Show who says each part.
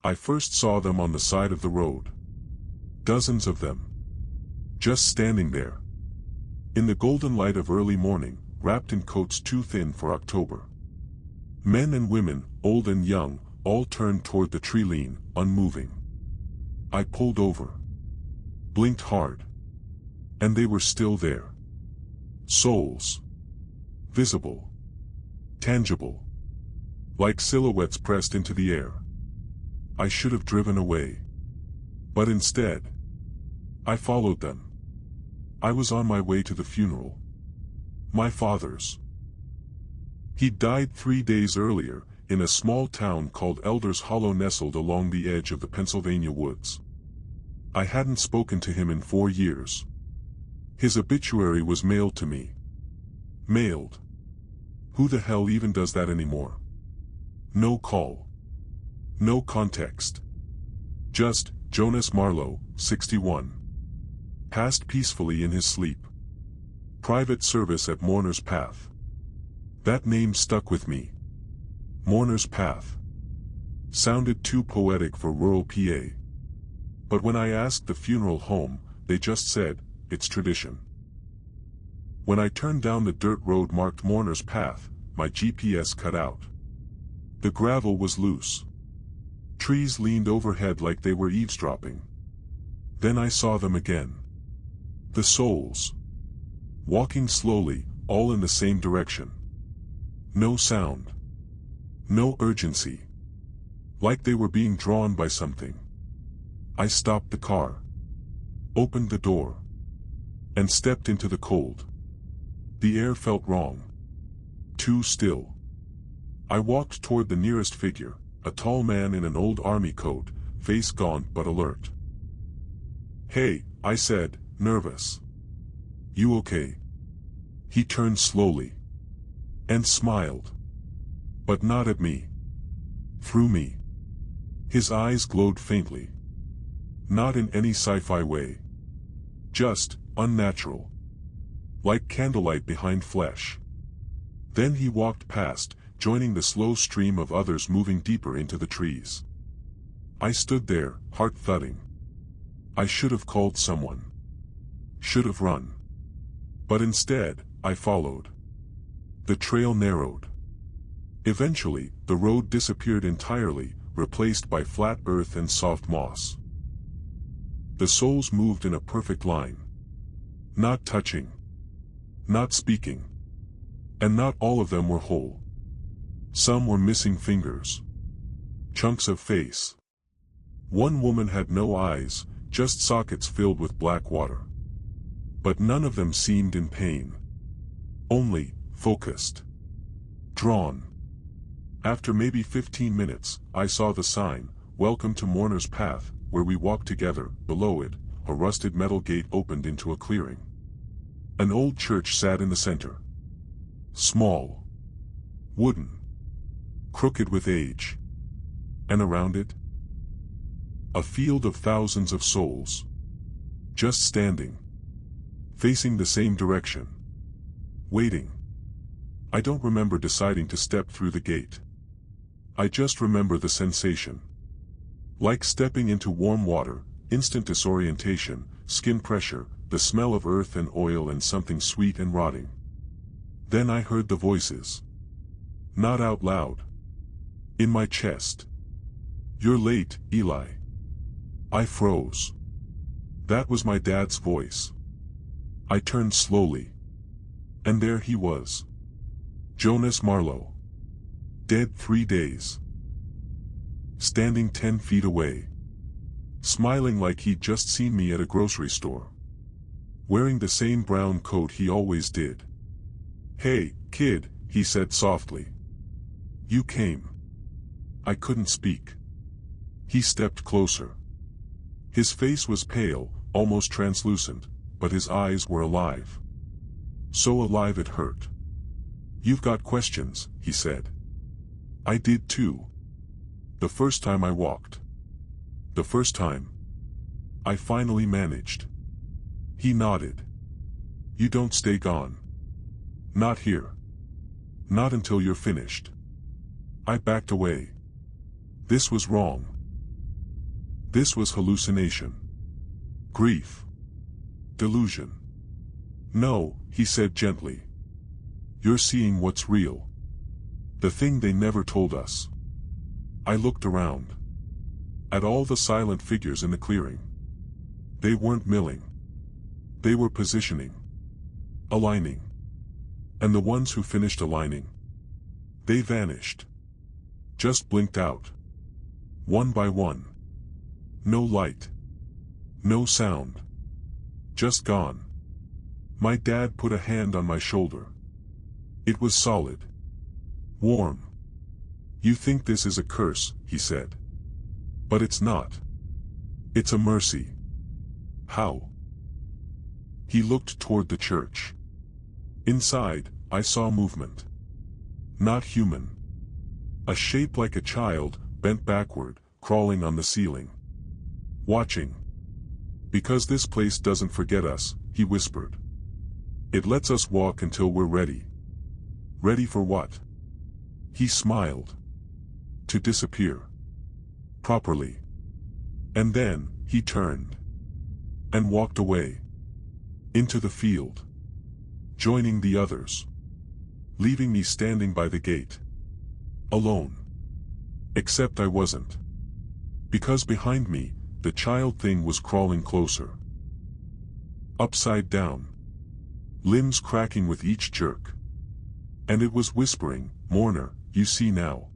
Speaker 1: I first saw them on the side of the road. Dozens of them. Just standing there. In the golden light of early morning, wrapped in coats too thin for October. Men and women, old and young, all turned toward the tree lean, unmoving. I pulled over. Blinked hard. And they were still there. Souls. Visible. Tangible. Like silhouettes pressed into the air. I should have driven away. But instead, I followed them. I was on my way to the funeral. My father's. He died 3 days earlier, in a small town called Elder's Hollow nestled along the edge of the Pennsylvania woods. I hadn't spoken to him in 4 years. His obituary was mailed to me. Mailed. Who the hell even does that anymore? No call. No context. Just, Jonas Marlowe, 61. Passed peacefully in his sleep. Private service at Mourner's Path. That name stuck with me. Mourner's Path. Sounded too poetic for rural PA. But when I asked the funeral home, they just said, it's tradition. When I turned down the dirt road marked Mourner's Path, my GPS cut out. The gravel was loose. Trees leaned overhead like they were eavesdropping. Then I saw them again. The souls. Walking slowly, all in the same direction. No sound. No urgency. Like they were being drawn by something. I stopped the car. Opened the door. And stepped into the cold. The air felt wrong. Too still. I walked toward the nearest figure, a tall man in an old army coat, face gaunt but alert. "Hey," I said, nervous. "You okay?" He turned slowly. And smiled. But not at me. Through me. His eyes glowed faintly. Not in any sci-fi way. Just, unnatural. Like candlelight behind flesh. Then he walked past, joining the slow stream of others moving deeper into the trees. I stood there, heart thudding. I should have called someone. Should have run. But instead, I followed. The trail narrowed. Eventually, the road disappeared entirely, replaced by flat earth and soft moss. The souls moved in a perfect line. Not touching. Not speaking. And not all of them were whole. Some were missing fingers. Chunks of face. One woman had no eyes, just sockets filled with black water. But none of them seemed in pain. Only, focused. Drawn. After maybe 15 minutes, I saw the sign, "Welcome to Mourner's Path," where we walked together. Below it, a rusted metal gate opened into a clearing. An old church sat in the center. Small. Wooden. Crooked with age. And around it? A field of thousands of souls. Just standing. Facing the same direction. Waiting. I don't remember deciding to step through the gate. I just remember the sensation. Like stepping into warm water, instant disorientation, skin pressure, the smell of earth and oil and something sweet and rotting. Then I heard the voices. Not out loud. In my chest. "You're late, Eli." I froze. That was my dad's voice. I turned slowly. And there he was. Jonas Marlowe. Dead 3 days. Standing 10 feet away. Smiling like he'd just seen me at a grocery store. Wearing the same brown coat he always did. "Hey, kid," he said softly. "You came." I couldn't speak. He stepped closer. His face was pale, almost translucent, but his eyes were alive. So alive it hurt. "You've got questions," he said. I did too. The first time I walked. The first time. I finally managed. He nodded. "You don't stay gone. Not here. Not until you're finished." I backed away. This was wrong. This was hallucination. Grief. Delusion. No, he said gently. You're seeing what's real. The thing they never told us. I looked around. At all the silent figures in the clearing. They weren't milling. They were positioning. Aligning. And the ones who finished aligning. They vanished. Just blinked out. One by one. No light. No sound. Just gone. My dad put a hand on my shoulder. It was solid. Warm. You think this is a curse, he said. But it's not. It's a mercy. How? He looked toward the church. Inside, I saw movement. Not human. A shape like a child, bent backward, crawling on the ceiling. Watching. Because this place doesn't forget us, he whispered. It lets us walk until we're ready. Ready for what? He smiled. To disappear. Properly. And then, he turned. And walked away. Into the field. Joining the others. Leaving me standing by the gate. Alone. Except I wasn't. Because behind me, the child thing was crawling closer. Upside down. Limbs cracking with each jerk. And it was whispering, "Mourner, you see now."